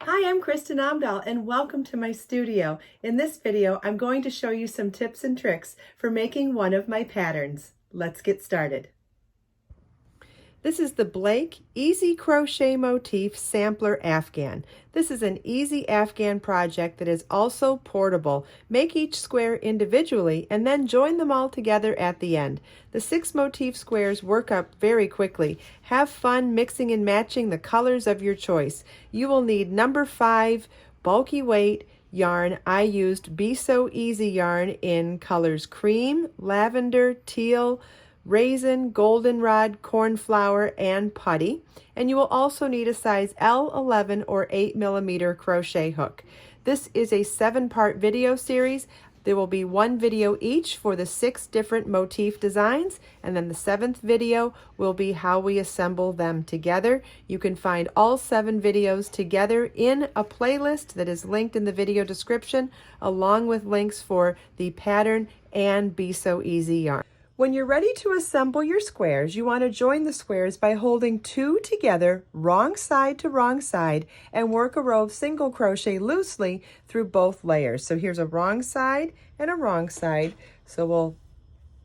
Hi, I'm Kristin Omdahl and welcome to my studio. In this video, I'm going to show you some tips and tricks for making one of my patterns. Let's get started. This is the Blake Easy Crochet Motif Sampler Afghan. This is an easy Afghan project that is also portable. Make each square individually and then join them all together at the end. The 6 motif squares work up very quickly. Have fun mixing and matching the colors of your choice. You will need number 5 bulky weight yarn. I used Be So Easy yarn in colors cream, lavender, teal, raisin, goldenrod, cornflower, and putty. And you will also need a size L11 or 8mm crochet hook. This is a 7-part video series. There will be 1 video each for the 6 different motif designs, and then the 7th video will be how we assemble them together. You can find all 7 videos together in a playlist that is linked in the video description, along with links for the pattern and Be So Easy yarn. When you're ready to assemble your squares, you want to join the squares by holding 2 together, wrong side to wrong side, and work a row of single crochet loosely through both layers. So here's a wrong side and a wrong side. So we'll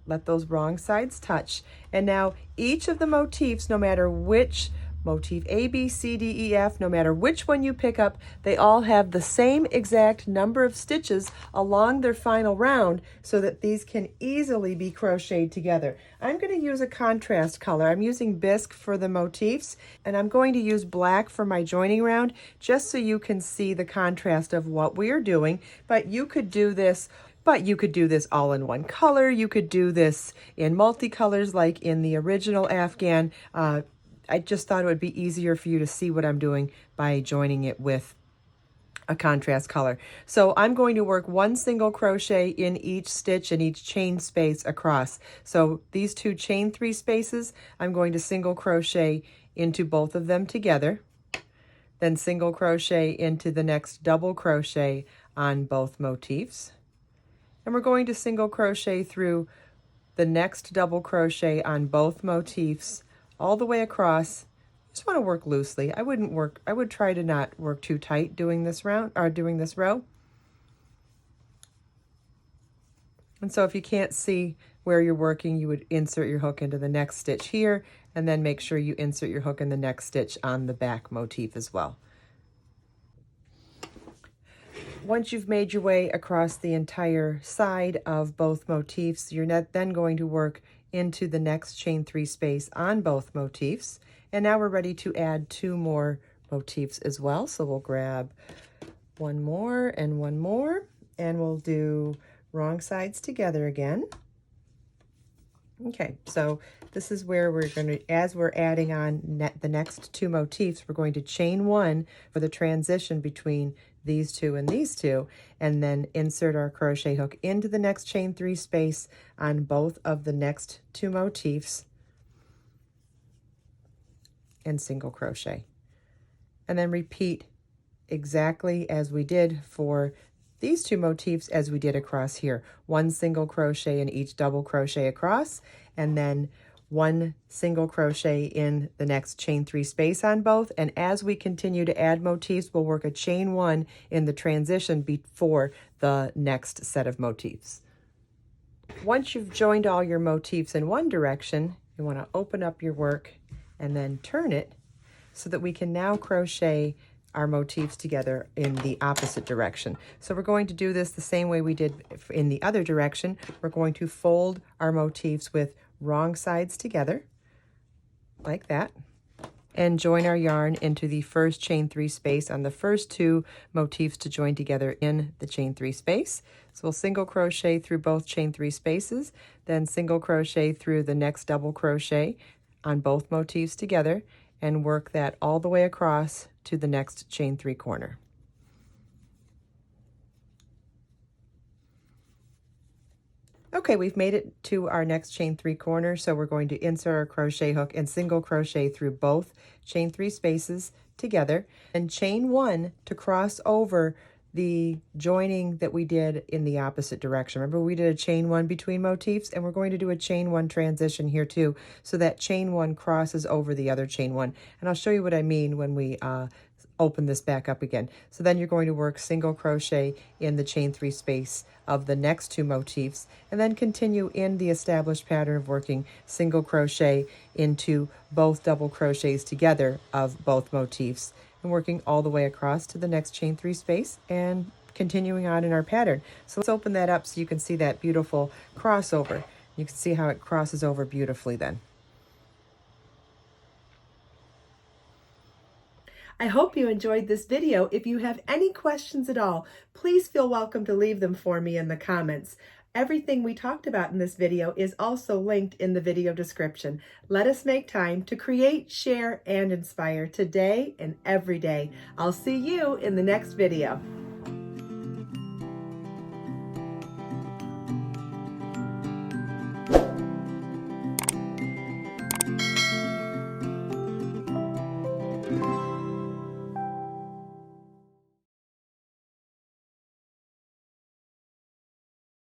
let those wrong sides touch. And now each of the motifs, no matter which motif A, B, C, D, E, F, no matter which one you pick up, they all have the same exact number of stitches along their final round so that these can easily be crocheted together. I'm going to use a contrast color. I'm using bisque for the motifs, and I'm going to use black for my joining round just so you can see the contrast of what we are doing. But you could do this all in one color. You could do this in multicolors like in the original Afghan. I just thought it would be easier for you to see what I'm doing by joining it with a contrast color. So I'm going to work 1 single crochet in each stitch and each chain space across. So these 2 chain 3 spaces, I'm going to single crochet into both of them together, then single crochet into the next double crochet on both motifs. And we're going to single crochet through the next double crochet on both motifs all the way across. Just want to work loosely. I would try to not work too tight doing this round or doing this row. And so if you can't see where you're working, you would insert your hook into the next stitch here, and then make sure you insert your hook in the next stitch on the back motif as well. Once you've made your way across the entire side of both motifs, you're then going to work into the next chain 3 space on both motifs. And now we're ready to add 2 more motifs as well. So we'll grab 1 more and 1 more, and we'll do wrong sides together again. Okay, so this is where we're going to, as we're adding on the next 2 motifs, we're going to chain 1 for the transition between these 2 and these 2, and then insert our crochet hook into the next chain 3 space on both of the next 2 motifs and single crochet. And then repeat exactly as we did for these 2 motifs as we did across here. 1 single crochet in each double crochet across, and then 1 single crochet in the next chain 3 space on both. And as we continue to add motifs, we'll work a chain 1 in the transition before the next set of motifs. Once you've joined all your motifs in one direction, you want to open up your work and then turn it so that we can now crochet our motifs together in the opposite direction. So we're going to do this the same way we did in the other direction. We're going to fold our motifs with wrong sides together, like that, and join our yarn into the first chain 3 space on the first 2 motifs to join together in the chain 3 space. So we'll single crochet through both chain 3 spaces, then single crochet through the next double crochet on both motifs together, and work that all the way across to the next chain 3 corner. Okay, we've made it to our next chain 3 corner, so we're going to insert our crochet hook and single crochet through both chain 3 spaces together, and chain 1 to cross over the joining that we did in the opposite direction. Remember, we did a chain 1 between motifs, and we're going to do a chain 1 transition here too, so that chain 1 crosses over the other chain 1. And I'll show you what I mean when we open this back up again. So then you're going to work single crochet in the chain 3 space of the next 2 motifs, and then continue in the established pattern of working single crochet into both double crochets together of both motifs, and working all the way across to the next chain 3 space and continuing on in our pattern. So let's open that up so you can see that beautiful crossover. You can see how it crosses over beautifully then. I hope you enjoyed this video. If you have any questions at all, please feel welcome to leave them for me in the comments. Everything we talked about in this video is also linked in the video description. Let us make time to create, share, and inspire today and every day. I'll see you in the next video.